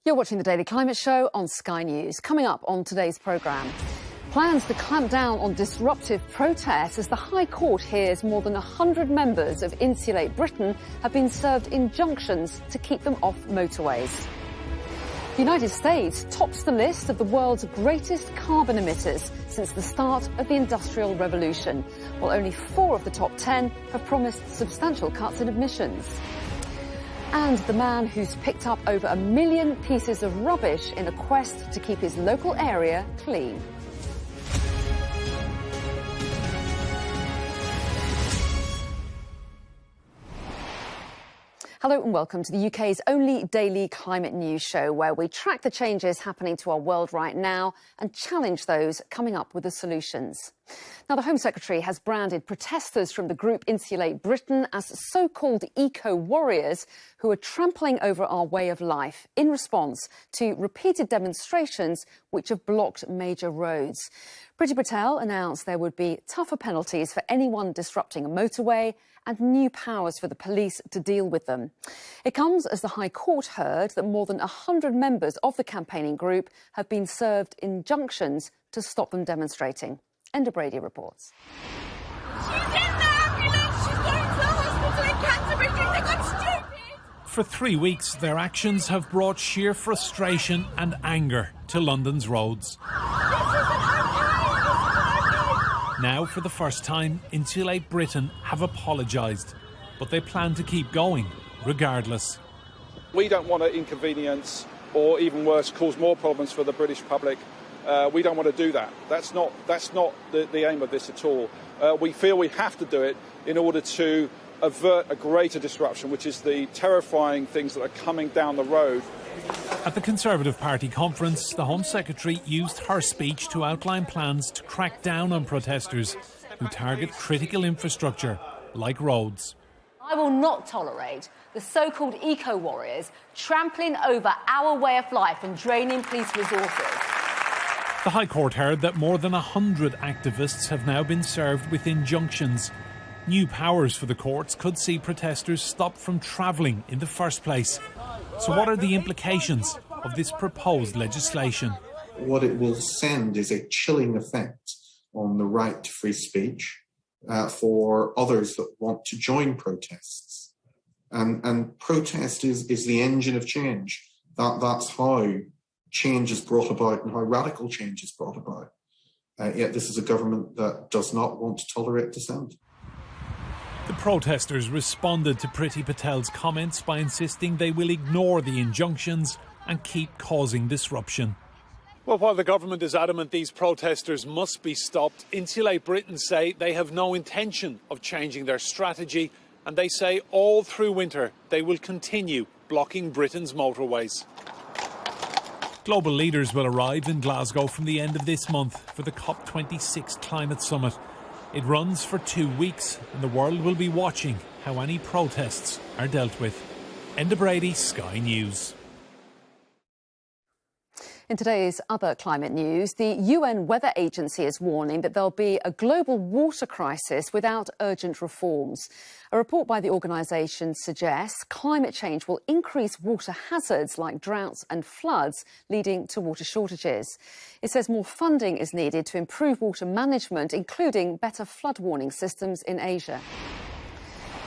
You're watching the Daily Climate Show on Sky News. Coming up on today's programme, plans to clamp down on disruptive protests as the High Court hears more than 100 members of Insulate Britain have been served injunctions to keep them off motorways. The United States tops the list of the world's greatest carbon emitters since the start of the Industrial Revolution, while only 4 of the top 10 have promised substantial cuts in emissions. And the man who's picked up over 1 million pieces of rubbish in a quest to keep his local area clean. Hello and welcome to the UK's only daily climate news show, where we track the changes happening to our world right now and challenge those coming up with the solutions. Now, the Home Secretary has branded protesters from the group Insulate Britain as so-called eco-warriors who are trampling over our way of life in response to repeated demonstrations which have blocked major roads. Priti Patel announced there would be tougher penalties for anyone disrupting a motorway and new powers for the police to deal with them. It comes as the High Court heard that more than 100 members of the campaigning group have been served injunctions to stop them demonstrating. Enda Brady reports. She's in the ambulance. She's going to the hospital in Canterbury. They got stupid. For 3 weeks, their actions have brought sheer frustration and anger to London's roads. Now, for the first time, Insulate Britain have apologised, but they plan to keep going, regardless. We don't want to inconvenience or, even worse, cause more problems for the British public. We don't want to do that. That's not the aim of this at all. We feel we have to do it in order to avert a greater disruption, which is the terrifying things that are coming down the road. At the Conservative Party conference, the Home Secretary used her speech to outline plans to crack down on protesters who target critical infrastructure like roads. I will not tolerate the so-called eco-warriors trampling over our way of life and draining police resources. The High Court heard that more than 100 activists have now been served with injunctions. New powers for the courts could see protesters stopped from travelling in the first place. So what are the implications of this proposed legislation? What it will send is a chilling effect on the right to free speech for others that want to join protests. And protest is the engine of change. That's how change is brought about and how radical change is brought about. Yet this is a government that does not want to tolerate dissent. The protesters responded to Priti Patel's comments by insisting they will ignore the injunctions and keep causing disruption. Well, while the government is adamant these protesters must be stopped, Insulate Britain say they have no intention of changing their strategy, and they say all through winter they will continue blocking Britain's motorways. Global leaders will arrive in Glasgow from the end of this month for the COP26 climate summit. It runs for 2 weeks and the world will be watching how any protests are dealt with. Enda Brady, Sky News. In today's other climate news, the UN Weather Agency is warning that there'll be a global water crisis without urgent reforms. A report by the organisation suggests climate change will increase water hazards like droughts and floods, leading to water shortages. It says more funding is needed to improve water management, including better flood warning systems in Asia.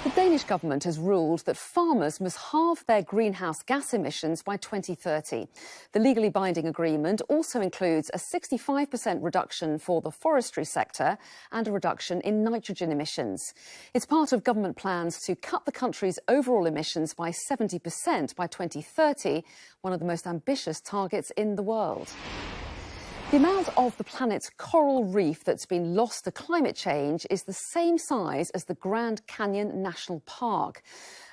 The Danish government has ruled that farmers must halve their greenhouse gas emissions by 2030. The legally binding agreement also includes a 65% reduction for the forestry sector and a reduction in nitrogen emissions. It's part of government plans to cut the country's overall emissions by 70% by 2030, one of the most ambitious targets in the world. The amount of the planet's coral reef that's been lost to climate change is the same size as the Grand Canyon National Park.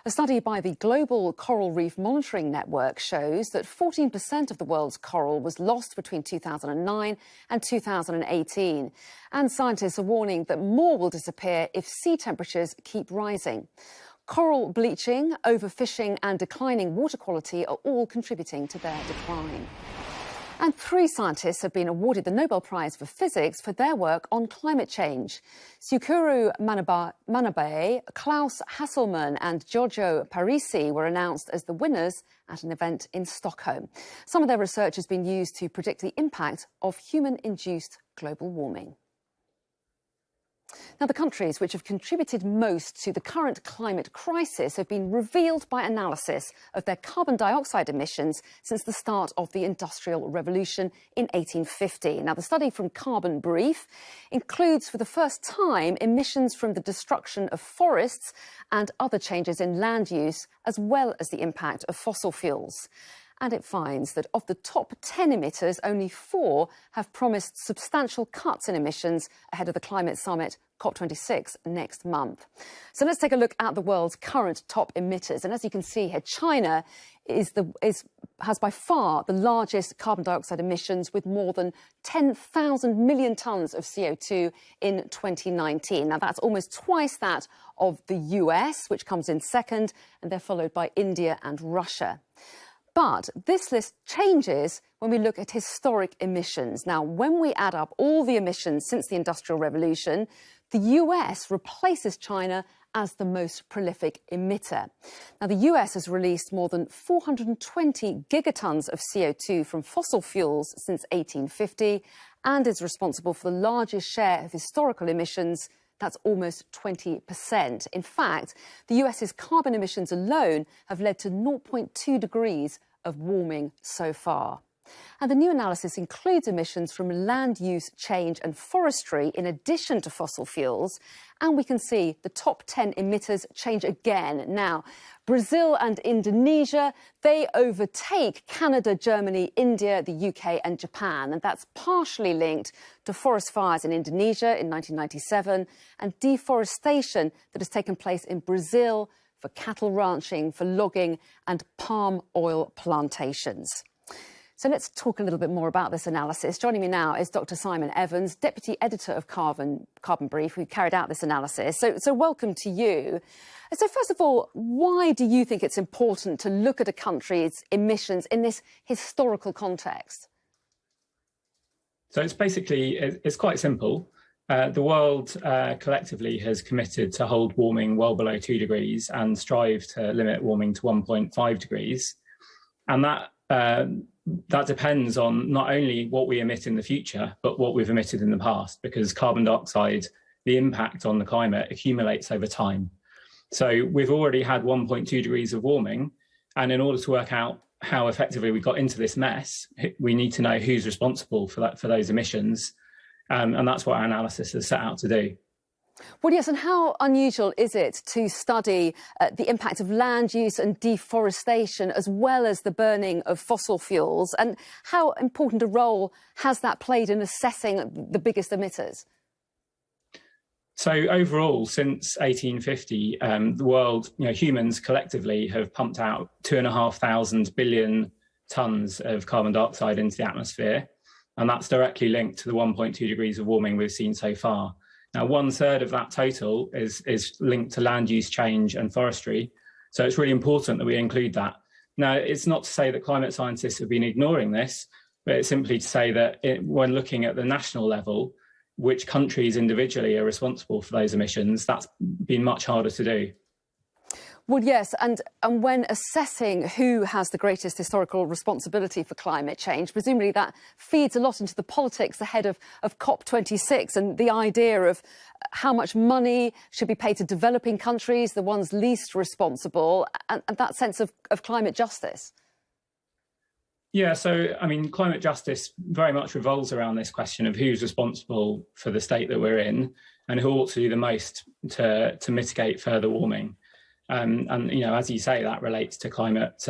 A study by the Global Coral Reef Monitoring Network shows that 14% of the world's coral was lost between 2009 and 2018. And scientists are warning that more will disappear if sea temperatures keep rising. Coral bleaching, overfishing and declining water quality are all contributing to their decline. And 3 scientists have been awarded the Nobel Prize for Physics for their work on climate change. Sukuru Manabe, Klaus Hasselmann and Giorgio Parisi were announced as the winners at an event in Stockholm. Some of their research has been used to predict the impact of human-induced global warming. Now, the countries which have contributed most to the current climate crisis have been revealed by analysis of their carbon dioxide emissions since the start of the Industrial Revolution in 1850. Now, the study from Carbon Brief includes for the first time emissions from the destruction of forests and other changes in land use, as well as the impact of fossil fuels. And it finds that of the top 10 emitters, only 4 have promised substantial cuts in emissions ahead of the climate summit COP26 next month. So let's take a look at the world's current top emitters. And as you can see here, China has by far the largest carbon dioxide emissions, with more than 10,000 million tonnes of CO2 in 2019. Now, that's almost twice that of the US, which comes in second, and they're followed by India and Russia. But this list changes when we look at historic emissions. Now, when we add up all the emissions since the Industrial Revolution, the US replaces China as the most prolific emitter. Now, the US has released more than 420 gigatons of CO2 from fossil fuels since 1850 and is responsible for the largest share of historical emissions. That's almost 20%. In fact, the US's carbon emissions alone have led to 0.2 degrees of warming so far. And the new analysis includes emissions from land use change and forestry in addition to fossil fuels. And we can see the top 10 emitters change again. Now, Brazil and Indonesia, they overtake Canada, Germany, India, the UK and Japan. And that's partially linked to forest fires in Indonesia in 1997 and deforestation that has taken place in Brazil for cattle ranching, for logging and palm oil plantations. So let's talk a little bit more about this analysis. Joining me now is Dr. Simon Evans, Deputy Editor of Carbon Brief, who carried out this analysis. So welcome to you. So first of all, why do you think it's important to look at a country's emissions in this historical context? So it's quite simple. The world collectively has committed to hold warming well below 2 degrees and strive to limit warming to 1.5 degrees. And that depends on not only what we emit in the future, but what we've emitted in the past, because carbon dioxide, the impact on the climate accumulates over time. So we've already had 1.2 degrees of warming. And in order to work out how effectively we got into this mess, we need to know who's responsible for those emissions. And that's what our analysis has set out to do. Well, yes, and how unusual is it to study the impact of land use and deforestation, as well as the burning of fossil fuels? And how important a role has that played in assessing the biggest emitters? So overall, since 1850, the world, humans collectively have pumped out 2,500 billion tonnes of carbon dioxide into the atmosphere. And that's directly linked to the 1.2 degrees of warming we've seen so far. Now, 1/3 of that total is linked to land use change and forestry. So it's really important that we include that. Now, it's not to say that climate scientists have been ignoring this, but it's simply to say that when looking at the national level, which countries individually are responsible for those emissions, that's been much harder to do. Well, yes, and when assessing who has the greatest historical responsibility for climate change, presumably that feeds a lot into the politics ahead of COP26 and the idea of how much money should be paid to developing countries, the ones least responsible, and that sense of climate justice. Yeah, so, climate justice very much revolves around this question of who's responsible for the state that we're in and who ought to do the most to mitigate further warming. And as you say, that relates to climate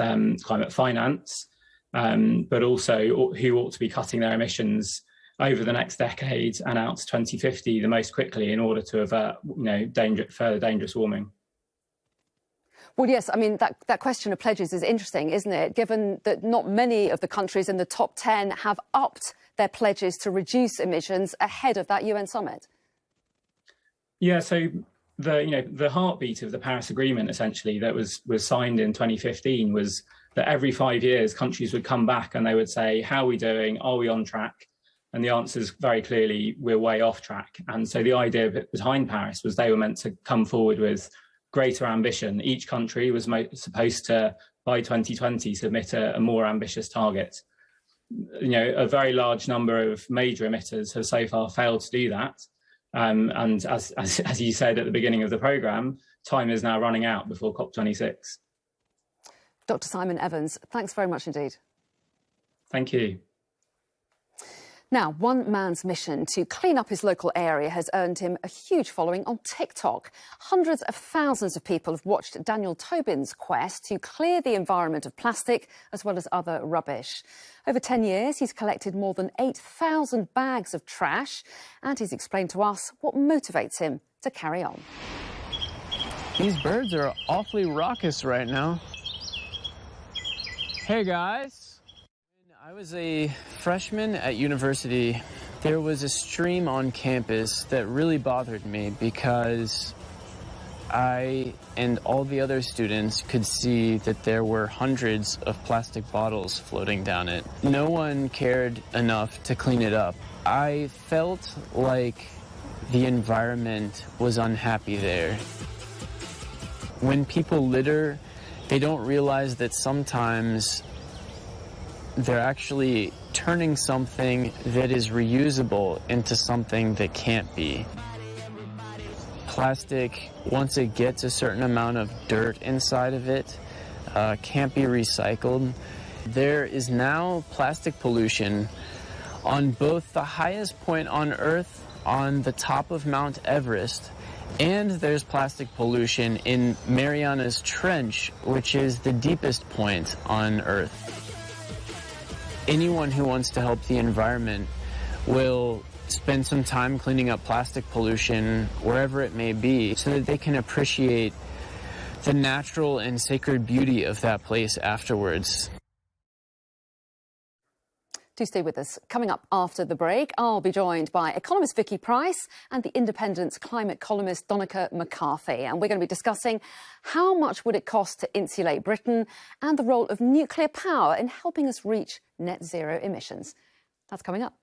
finance, but also who ought to be cutting their emissions over the next decade and out to 2050 the most quickly in order to avert, further dangerous warming. Well, yes, that question of pledges is interesting, isn't it? Given that not many of the countries in the top 10 have upped their pledges to reduce emissions ahead of that UN summit. Yeah, so the heartbeat of the Paris Agreement, essentially, that was signed in 2015, was that every 5 years countries would come back and they would say, how are we doing? Are we on track? And the answer is very clearly, we're way off track. And so the idea behind Paris was they were meant to come forward with greater ambition. Each country was supposed to, by 2020, submit a more ambitious target. A very large number of major emitters have so far failed to do that. And as you said at the beginning of the programme, time is now running out before COP26. Dr. Simon Evans, thanks very much indeed. Thank you. Now, one man's mission to clean up his local area has earned him a huge following on TikTok. Hundreds of thousands of people have watched Daniel Tobin's quest to clear the environment of plastic as well as other rubbish. Over 10 years, he's collected more than 8,000 bags of trash, and he's explained to us what motivates him to carry on. These birds are awfully raucous right now. Hey guys. When I was a freshman at university, there was a stream on campus that really bothered me because I and all the other students could see that there were hundreds of plastic bottles floating down it. No one cared enough to clean it up. I felt like the environment was unhappy there. When people litter, they don't realize that sometimes they're actually turning something that is reusable into something that can't be. Plastic, once it gets a certain amount of dirt inside of it, can't be recycled. There is now plastic pollution on both the highest point on Earth, on the top of Mount Everest, and there's plastic pollution in Mariana's Trench, which is the deepest point on Earth. Anyone who wants to help the environment will spend some time cleaning up plastic pollution wherever it may be so that they can appreciate the natural and sacred beauty of that place afterwards. Do stay with us. Coming up after the break, I'll be joined by economist Vicky Pryce and the Independent's climate columnist Donnachadh McCarthy. And we're going to be discussing how much would it cost to insulate Britain and the role of nuclear power in helping us reach net zero emissions. That's coming up.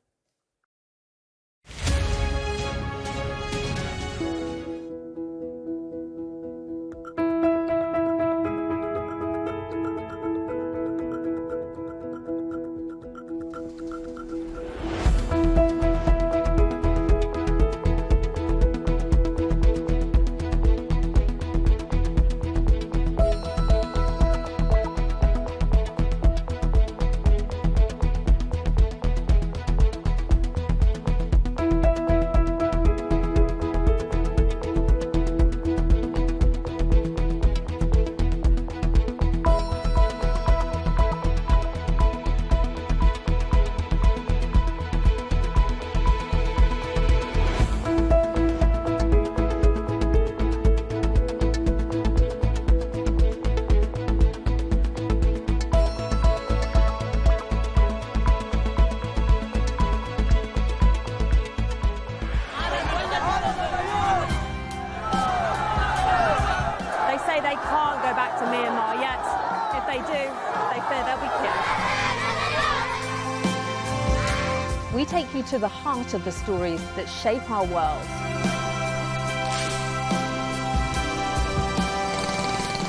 We take you to the heart of the stories that shape our world.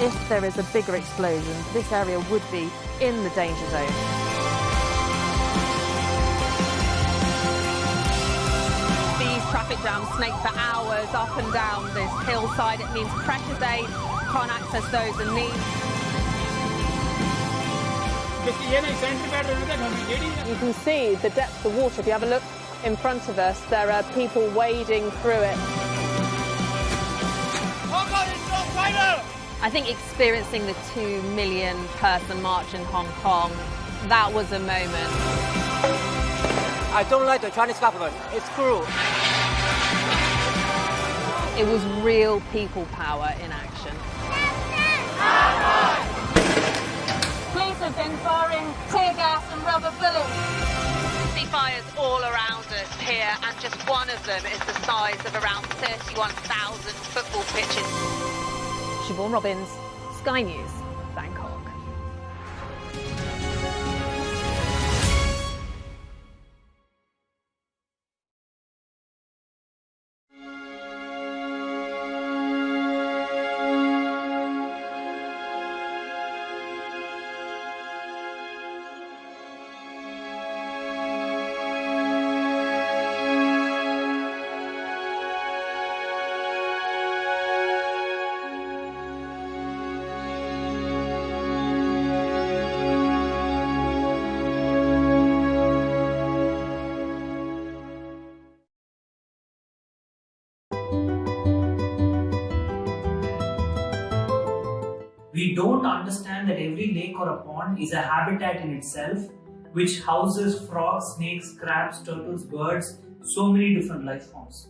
If there is a bigger explosion, this area would be in the danger zone. These traffic jams snake for hours up and down this hillside. It means precious aid can't access those in need. You can see the depth of the water. If you have a look in front of us, there are people wading through it. I think experiencing the 2 million person march in Hong Kong, that was a moment. I don't like the Chinese government. It's cruel. It was real people power in action. Police have been firing tear gas and rubber bullets. The fires all around us here, and just one of them is the size of around 31,000 football pitches. Siobhan Robbins, Sky News, Bangkok. We don't understand that every lake or a pond is a habitat in itself, which houses frogs, snakes, crabs, turtles, birds, so many different life forms.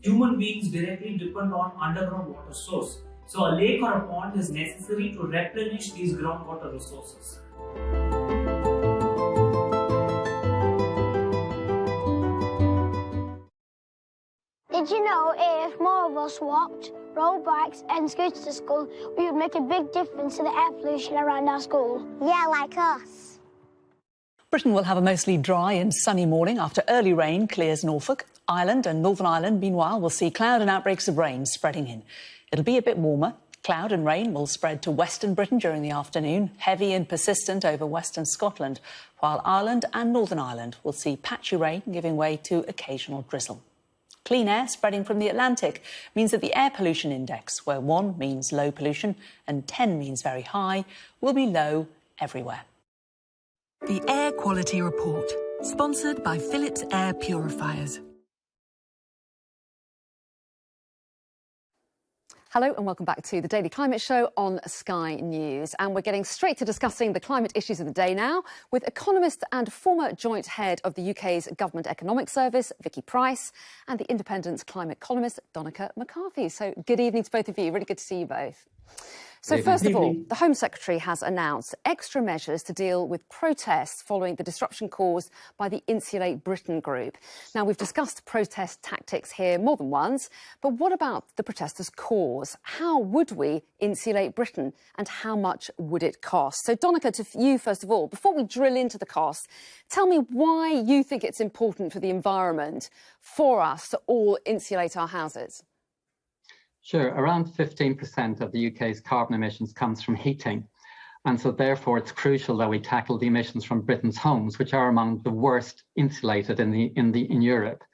Human beings directly depend on underground water source. So a lake or a pond is necessary to replenish these groundwater resources. Did you know if more of us walked, rode bikes and scooted to school, we would make a big difference to the air pollution around our school? Yeah, like us. Britain will have a mostly dry and sunny morning after early rain clears Norfolk. Ireland and Northern Ireland, meanwhile, will see cloud and outbreaks of rain spreading in. It'll be a bit warmer. Cloud and rain will spread to Western Britain during the afternoon, heavy and persistent over Western Scotland, while Ireland and Northern Ireland will see patchy rain giving way to occasional drizzle. Clean air spreading from the Atlantic means that the air pollution index, where 1 means low pollution and 10 means very high, will be low everywhere. The Air Quality Report, sponsored by Philips Air Purifiers. Hello and welcome back to the Daily Climate Show on Sky News. And we're getting straight to discussing the climate issues of the day now with economist and former joint head of the UK's Government Economic Service, Vicky Pryce, and the Independent's climate columnist, Donnachadh McCarthy. So good evening to both of you. Really good to see you both. So first of all, the Home Secretary has announced extra measures to deal with protests following the disruption caused by the Insulate Britain group. Now, we've discussed protest tactics here more than once, but what about the protesters' cause? How would we insulate Britain and how much would it cost? So, Donnachadh, to you first of all, before we drill into the costs, tell me why you think it's important for the environment for us to all insulate our houses. Sure. Around 15% of the UK's carbon emissions comes from heating. And so therefore it's crucial that we tackle the emissions from Britain's homes, which are among the worst insulated in Europe.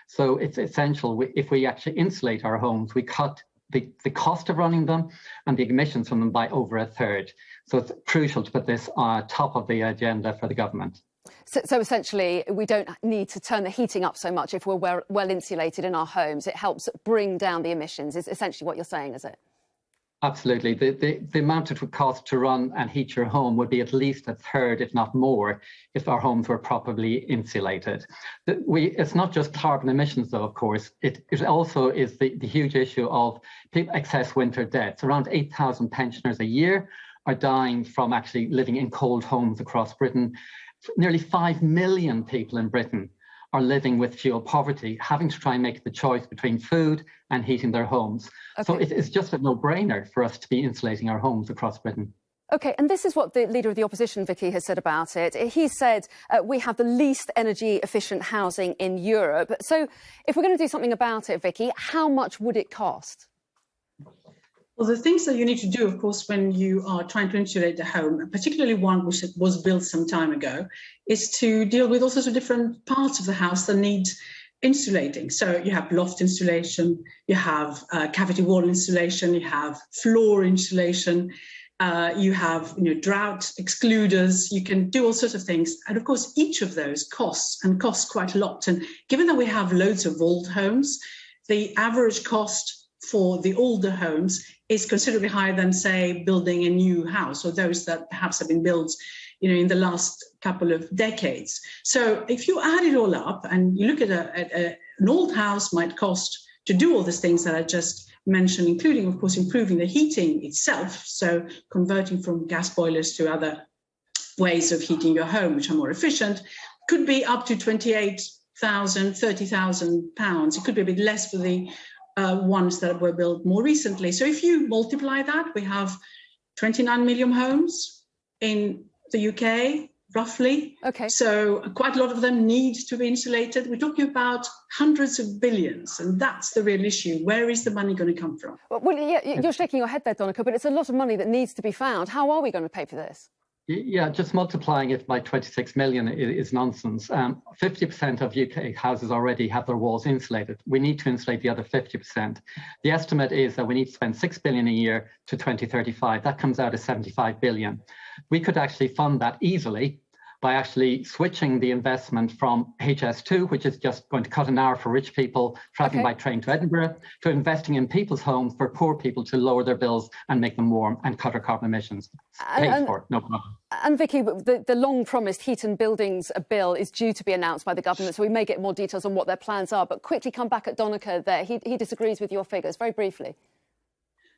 So it's essential, if we actually insulate our homes, we cut the cost of running them and the emissions from them by over a third. So it's crucial to put this top of the agenda for the government. So essentially, we don't need to turn the heating up so much if we're well insulated in our homes. It helps bring down the emissions, is essentially what you're saying, is it? Absolutely. The amount it would cost to run and heat your home would be at least a third, if not more, if our homes were properly insulated. It's not just carbon emissions, though, of course. It also is the huge issue of excess winter deaths. Around 8,000 pensioners a year are dying from actually living in cold homes across Britain. Nearly 5 million people in Britain are living with fuel poverty, having to try and make the choice between food and heating their homes. Okay. So it's just a no-brainer for us to be insulating our homes across Britain. OK, and this is what the Leader of the Opposition, Vicky, has said about it. He said we have the least energy-efficient housing in Europe. So if we're going to do something about it, Vicky, how much would it cost? Well, the things that you need to do, of course, when you are trying to insulate the home, particularly one which was built some time ago, is to deal with all sorts of different parts of the house that need insulating. So you have loft insulation, you have cavity wall insulation, you have floor insulation, you have drought excluders. You can do all sorts of things. And of course, each of those costs quite a lot. And given that we have loads of old homes, the average cost for the older homes is considerably higher than, say, building a new house, or those that perhaps have been built, in the last couple of decades. So if you add it all up and you look at an old house might cost to do all these things that I just mentioned, including, of course, improving the heating itself, so converting from gas boilers to other ways of heating your home, which are more efficient, could be up to £28,000, £30,000. It could be a bit less for the ones that were built more recently. So if you multiply that, we have 29 million homes in the UK, roughly. Okay. So quite a lot of them need to be insulated. We're talking about hundreds of billions, and that's the real issue. Where is the money going to come from? Well, yeah, you're shaking your head there, Donnachadh, but it's a lot of money that needs to be found. How are we going to pay for this? Yeah, just multiplying it by 26 million is nonsense. 50% of UK houses already have their walls insulated. We need to insulate the other 50%. The estimate is that we need to spend 6 billion a year to 2035. That comes out as 75 billion. We could actually fund that easily by actually switching the investment from HS2, which is just going to cut an hour for rich people traveling by train to Edinburgh, to investing in people's homes for poor people to lower their bills and make them warm and cut our carbon emissions. Paid for it, no problem. And Vicky, the long-promised Heat and Buildings bill is due to be announced by the government, so we may get more details on what their plans are. But quickly come back at Donnachadh there. He disagrees with your figures, very briefly.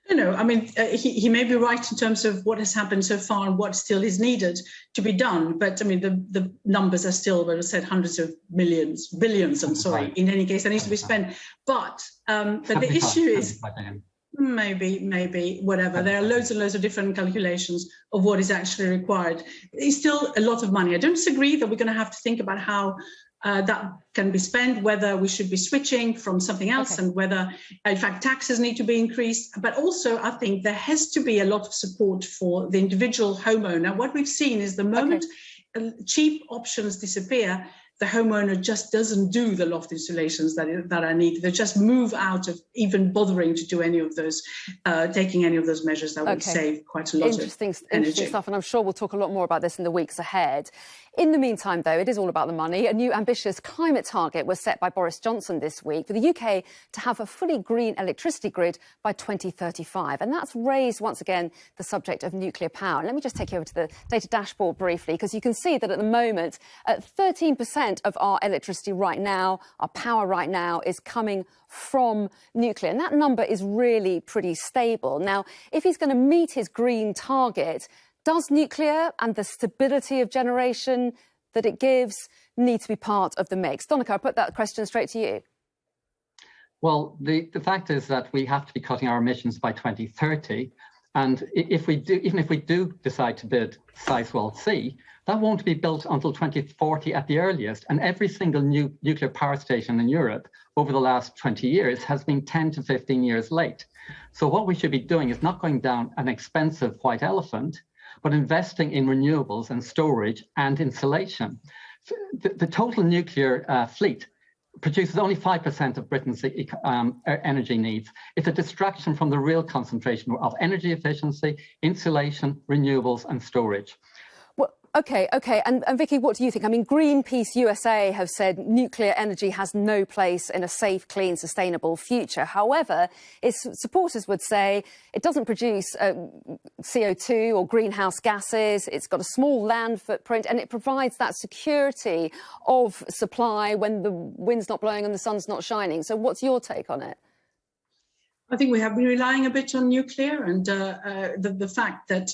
No, I mean, he may be right in terms of what has happened so far and what still is needed to be done. But I mean, the numbers are still, as I said, hundreds of millions, billions, I'm sorry. In any case, that needs to be spent. But the issue is maybe, whatever. There are loads and loads of different calculations of what is actually required. It's still a lot of money. I don't disagree that we're going to have to think about how that can be spent, whether we should be switching from something else and whether, in fact, taxes need to be increased. But also, I think there has to be a lot of support for the individual homeowner. What we've seen is the moment cheap options disappear, the homeowner just doesn't do the loft insulations that are needed. They just move out of even bothering to do any of those, taking any of those measures that would save quite a lot of energy. Interesting stuff, and I'm sure we'll talk a lot more about this in the weeks ahead. In the meantime, though, it is all about the money. A new ambitious climate target was set by Boris Johnson this week for the UK to have a fully green electricity grid by 2035. And that's raised, once again, the subject of nuclear power. Let me just take you over to the data dashboard briefly, because you can see that at the moment, 13% of our electricity right now, our power right now, is coming from nuclear. And that number is really pretty stable. Now, if he's going to meet his green target, does nuclear and the stability of generation that it gives need to be part of the mix? Donnachadh, I'll put that question straight to you. Well, the fact is that we have to be cutting our emissions by 2030. And if we do, even if we do decide to build Sizewell C, that won't be built until 2040 at the earliest. And every single new nuclear power station in Europe over the last 20 years has been 10 to 15 years late. So what we should be doing is not going down an expensive white elephant, but investing in renewables and storage and insulation. The total nuclear fleet produces only 5% of Britain's energy needs. It's a distraction from the real concentration of energy efficiency, insulation, renewables and storage. Well, OK. And Vicky, what do you think? I mean, Greenpeace USA have said nuclear energy has no place in a safe, clean, sustainable future. However, its supporters would say it doesn't produce CO2 or greenhouse gases. It's got a small land footprint and it provides that security of supply when the wind's not blowing and the sun's not shining. So what's your take on it? I think we have been relying a bit on nuclear, and the fact that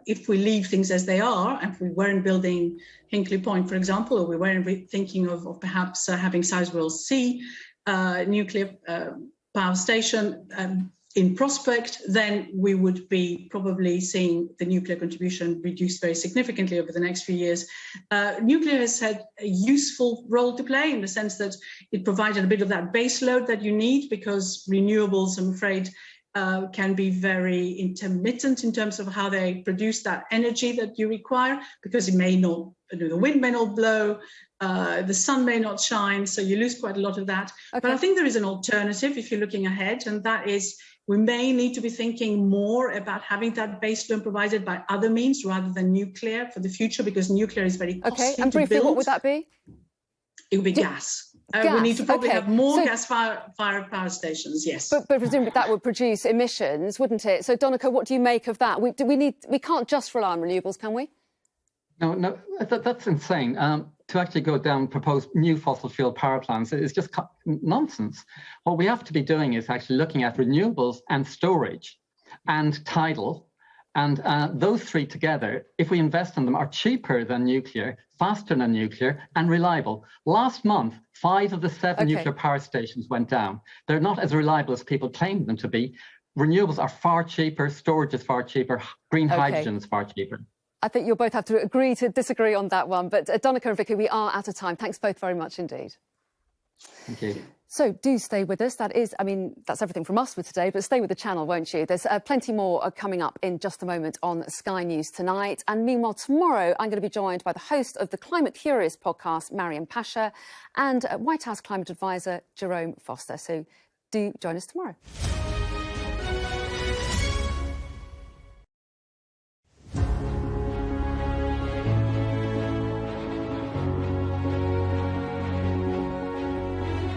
if we leave things as they are, and if we weren't building Hinkley Point, for example, or we weren't thinking of perhaps having Sizewell C nuclear power station in prospect, then we would be probably seeing the nuclear contribution reduced very significantly over the next few years. Nuclear has had a useful role to play in the sense that it provided a bit of that base load that you need, because renewables, I'm afraid, can be very intermittent in terms of how they produce that energy that you require, because it may not, the wind may not blow, the sun may not shine, so you lose quite a lot of that. But I think there is an alternative if you're looking ahead, and that is we may need to be thinking more about having that base load provided by other means rather than nuclear for the future, because nuclear is very costly and briefly, to build. What would that be? It would be gas. We need to probably have more gas-fired power stations, yes. But presumably that would produce emissions, wouldn't it? So, Donnachadh, what do you make of that? We can't just rely on renewables, can we? No, that's insane. To actually go down and propose new fossil fuel power plants is just nonsense. What we have to be doing is actually looking at renewables and storage and tidal And those three together, if we invest in them, are cheaper than nuclear, faster than nuclear, and reliable. Last month, 5 of the 7 nuclear power stations went down. They're not as reliable as people claim them to be. Renewables are far cheaper, storage is far cheaper, green hydrogen is far cheaper. I think you'll both have to agree to disagree on that one. But Donnachadh and Vicky, we are out of time. Thanks both very much indeed. Thank you. So do stay with us. That's everything from us for today, but stay with the channel, won't you? There's plenty more coming up in just a moment on Sky News tonight. And meanwhile, tomorrow, I'm going to be joined by the host of the Climate Curious podcast, Mariam Pasha, and White House climate advisor, Jerome Foster. So do join us tomorrow.